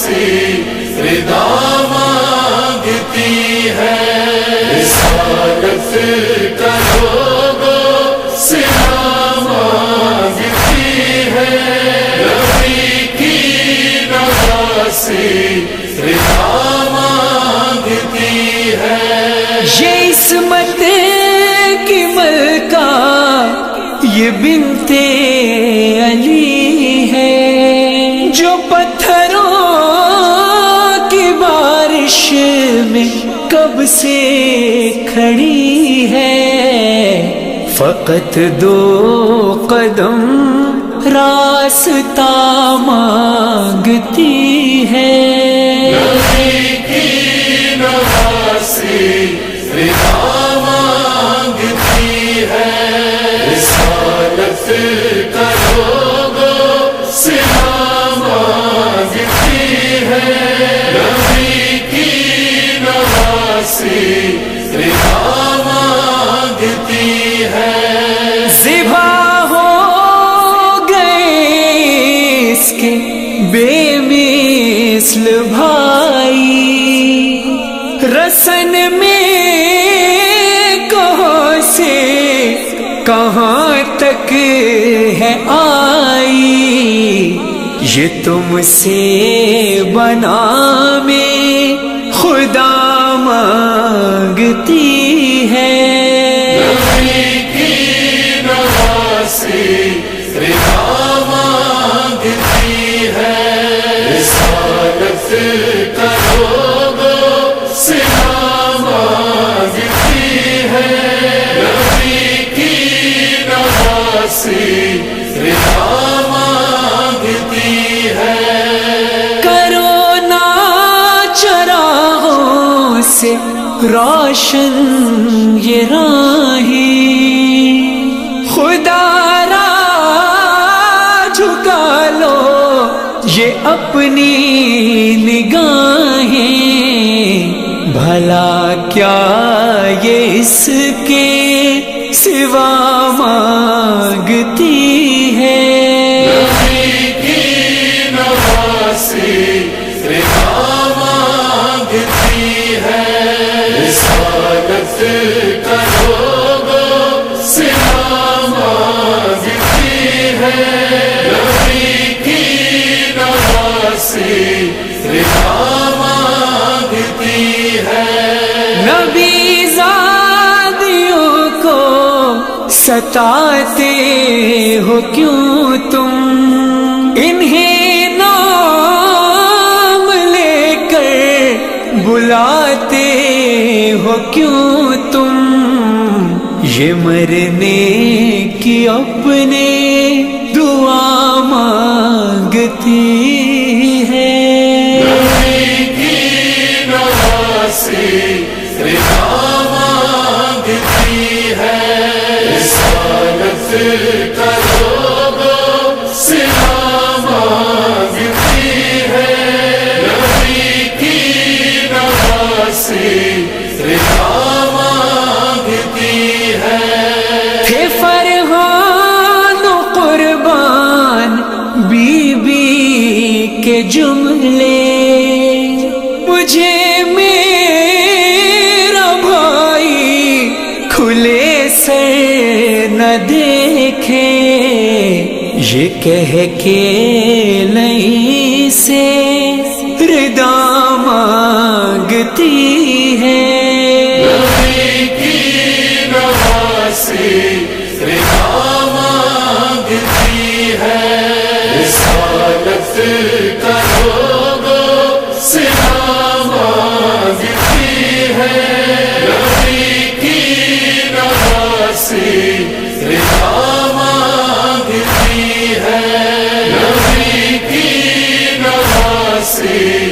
نواسی رضا مانگتی ہے، رسالت کا لوگو صلہ مانگتی ہے، نبی کی نواسی رضا مانگتی ہے۔ یہ عصمت کی ملکہ یہ بنت علی ہے، جو پتھروں کی بارش میں کب سے کھڑی ہے، فقط 2 قدم راستہ مانگتی ہے۔ نبی کی نواسی رضا مانگتی ہے، رسالت کا لوگو صلہ مانگتی ہے، نبی کی نواسی رضا مانگتی ہے۔ ذبح ہو گئے اس کے بے مثل بھائی، رسن میں کہاں سے کہاں تک ہے آئی، یہ تم سے بنا میں خدا مانگتی ہے۔ نبی کی نواسی رضا مانگتی ہے، رسالت کا لوگو صلہ مانگتی ہے، نبی کی نواسی رضا مانگتی ہے۔ کرو نا چراغوں سے روشن یہ راہیں، خدا را جھکا لو یہ اپنی نگاہیں، بھلا کیا یہ اس کے سوا مانگتی ہے۔ نبی کی نواسی رضا مانگتی ہے، رسالت کا لوگو صلہ مانگتی ہے، نبی کی نواسی رضا مانگتی ہے۔ نبی زادیوں کو ستاتے ہو کیوں تم، انہیں نام لے کر بلاتے ہو کیوں تم، یہ مرنے کی اپنے دعا مانگتی ہے۔ نبی کی نواسی رضا مانگتی ہے، رسالت کا لوگو صلہ مانگتی ہے، نبی کی نواسی رضا مانگتی ہے۔ تھے فرحان و قربان بی بی کے جملے، مجھے میرا بھائی کھلے سر نہ دیکھے، یہ کہہ کے نہیں سے ردا مانگتی ہے۔ نبی کی نواسی رضا مانگتی ہے، رسالت کا لوگو صلہ مانگتی ہے، نبی کی نواسی رضا مانگتی ہے، نبی کی نواسی